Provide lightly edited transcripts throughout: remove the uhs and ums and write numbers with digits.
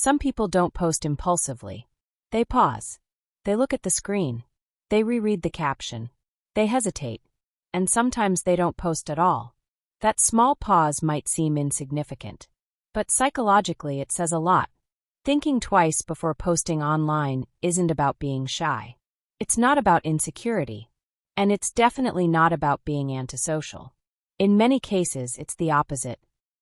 Some people don't post impulsively. They pause. They look at the screen. They reread the caption. They hesitate. And sometimes they don't post at all. That small pause might seem insignificant. But psychologically it says a lot. Thinking twice before posting online isn't about being shy. It's not about insecurity. And it's definitely not about being antisocial. In many cases, it's the opposite.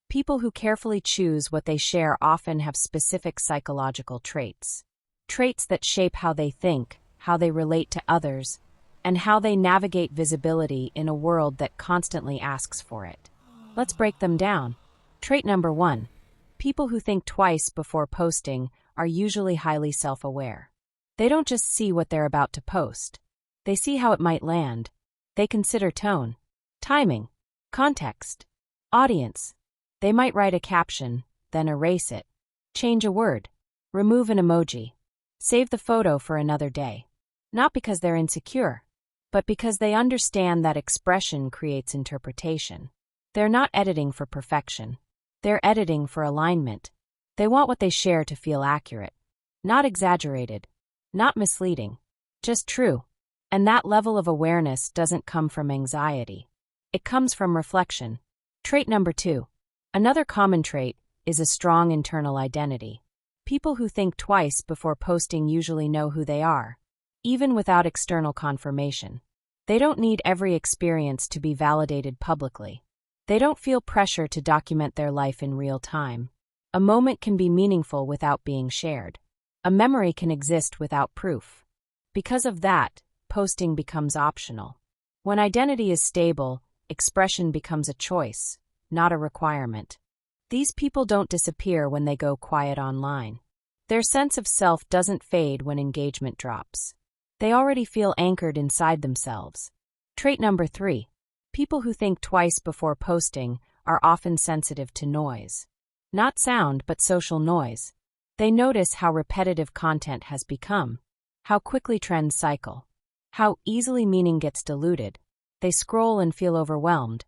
People who carefully choose what they share often have specific psychological traits. Traits that shape how they think, how they relate to others, and how they navigate visibility in a world that constantly asks for it. Let's break them down. Trait number 1. People who think twice before posting are usually highly self-aware. They don't just see what they're about to post. They see how it might land. They consider tone, timing, context, audience. They might write a caption, then erase it, change a word, remove an emoji, save the photo for another day. Not because they're insecure, but because they understand that expression creates interpretation. They're not editing for perfection. They're editing for alignment. They want what they share to feel accurate, not exaggerated, not misleading, just true. And that level of awareness doesn't come from anxiety. It comes from reflection. Trait number 2. Another common trait is a strong internal identity. People who think twice before posting usually know who they are, even without external confirmation. They don't need every experience to be validated publicly. They don't feel pressure to document their life in real time. A moment can be meaningful without being shared. A memory can exist without proof. Because of that, posting becomes optional. When identity is stable, expression becomes a choice, not a requirement. These people don't disappear when they go quiet online. Their sense of self doesn't fade when engagement drops. They already feel anchored inside themselves. Trait number 3. People who think twice before posting are often sensitive to noise. Not sound, but social noise. They notice how repetitive content has become, how quickly trends cycle, how easily meaning gets diluted. They scroll and feel overwhelmed,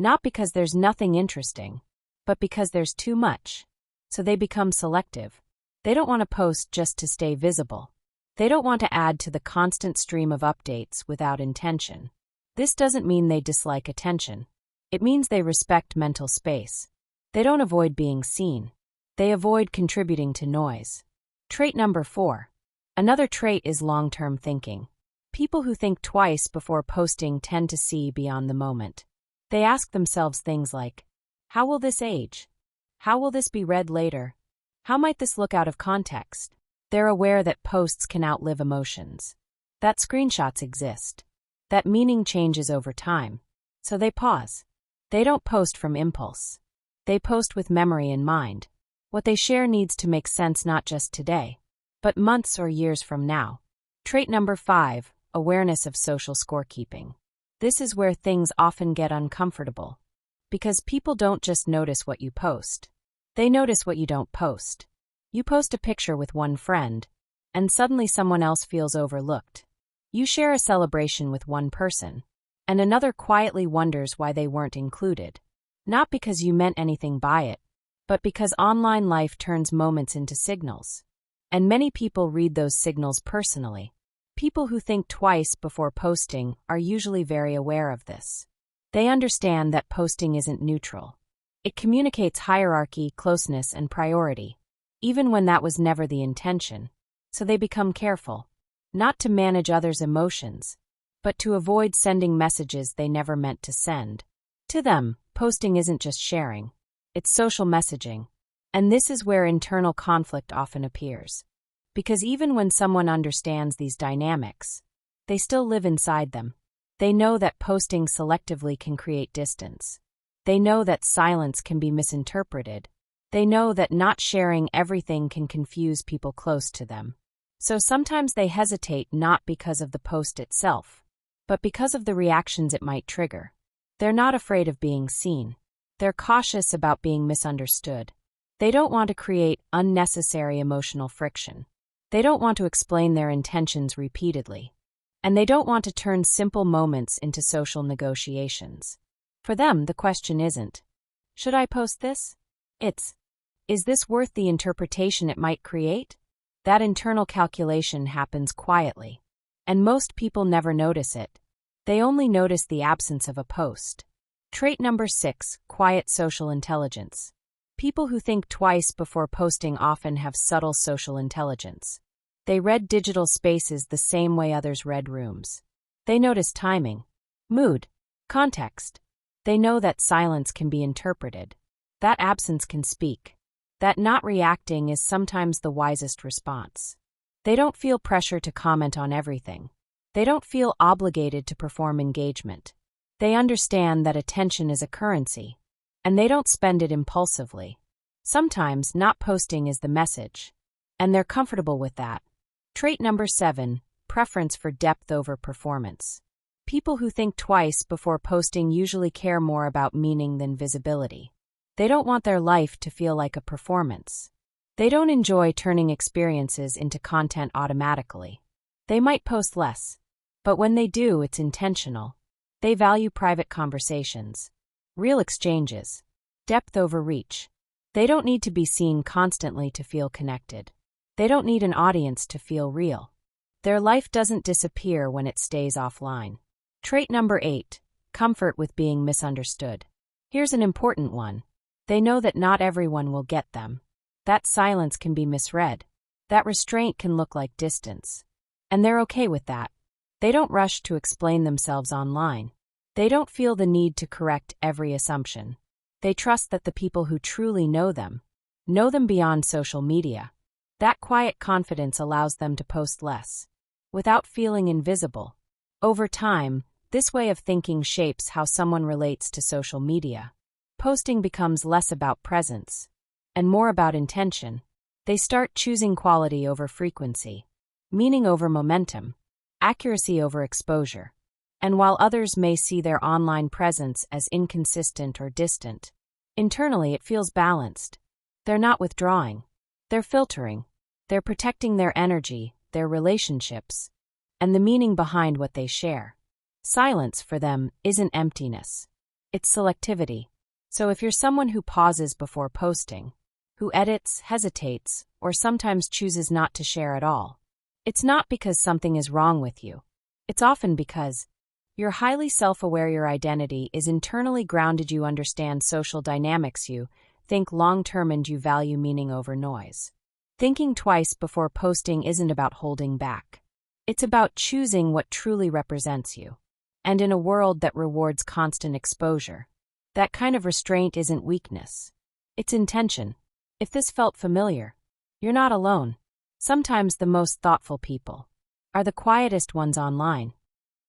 not because there's nothing interesting, but because there's too much. So they become selective. They don't want to post just to stay visible. They don't want to add to the constant stream of updates without intention. This doesn't mean they dislike attention. It means they respect mental space. They don't avoid being seen. They avoid contributing to noise. Trait number 4. Another trait is long-term thinking. People who think twice before posting tend to see beyond the moment. They ask themselves things like, how will this age? How will this be read later? How might this look out of context? They're aware that posts can outlive emotions, that screenshots exist, that meaning changes over time. So they pause. They don't post from impulse. They post with memory in mind. What they share needs to make sense not just today, but months or years from now. Trait number 5, awareness of social scorekeeping. This is where things often get uncomfortable. Because people don't just notice what you post. They notice what you don't post. You post a picture with one friend, and suddenly someone else feels overlooked. You share a celebration with one person, and another quietly wonders why they weren't included. Not because you meant anything by it, but because online life turns moments into signals. And many people read those signals personally. People who think twice before posting are usually very aware of this. They understand that posting isn't neutral. It communicates hierarchy, closeness, and priority, even when that was never the intention. So they become careful, not to manage others' emotions, but to avoid sending messages they never meant to send. To them, posting isn't just sharing. It's social messaging. And this is where internal conflict often appears. Because even when someone understands these dynamics, they still live inside them. They know that posting selectively can create distance. They know that silence can be misinterpreted. They know that not sharing everything can confuse people close to them. So sometimes they hesitate not because of the post itself, but because of the reactions it might trigger. They're not afraid of being seen. They're cautious about being misunderstood. They don't want to create unnecessary emotional friction. They don't want to explain their intentions repeatedly. And they don't want to turn simple moments into social negotiations. For them, the question isn't, should I post this? It's, Is this worth the interpretation it might create? That internal calculation happens quietly. And most people never notice it. They only notice the absence of a post. Trait number 6, quiet social intelligence. People who think twice before posting often have subtle social intelligence. They read digital spaces the same way others read rooms. They notice timing, mood, context. They know that silence can be interpreted. That absence can speak. That not reacting is sometimes the wisest response. They don't feel pressure to comment on everything. They don't feel obligated to perform engagement. They understand that attention is a currency, and they don't spend it impulsively. Sometimes not posting is the message, and they're comfortable with that. Trait number 7, preference for depth over performance. People who think twice before posting usually care more about meaning than visibility. They don't want their life to feel like a performance. They don't enjoy turning experiences into content automatically. They might post less, but when they do, it's intentional. They value private conversations, real exchanges, depth over reach. They don't need to be seen constantly to feel connected. They don't need an audience to feel real. Their life doesn't disappear when it stays offline. Trait number 8, comfort with being misunderstood. Here's an important one. They know that not everyone will get them. That silence can be misread. That restraint can look like distance. And they're okay with that. They don't rush to explain themselves online. They don't feel the need to correct every assumption. They trust that the people who truly know them beyond social media. That quiet confidence allows them to post less, without feeling invisible. Over time, this way of thinking shapes how someone relates to social media. Posting becomes less about presence and more about intention. They start choosing quality over frequency, meaning over momentum, accuracy over exposure. And while others may see their online presence as inconsistent or distant, internally it feels balanced. They're not withdrawing. They're filtering. They're protecting their energy, their relationships, and the meaning behind what they share. Silence for them isn't emptiness. It's selectivity. So if you're someone who pauses before posting, who edits, hesitates, or sometimes chooses not to share at all, it's not because something is wrong with you. It's often because you're highly self-aware, your identity is internally grounded, you understand social dynamics, you think long-term, and you value meaning over noise. Thinking twice before posting isn't about holding back. It's about choosing what truly represents you. And in a world that rewards constant exposure, that kind of restraint isn't weakness. It's intention. If this felt familiar, you're not alone. Sometimes the most thoughtful people are the quietest ones online.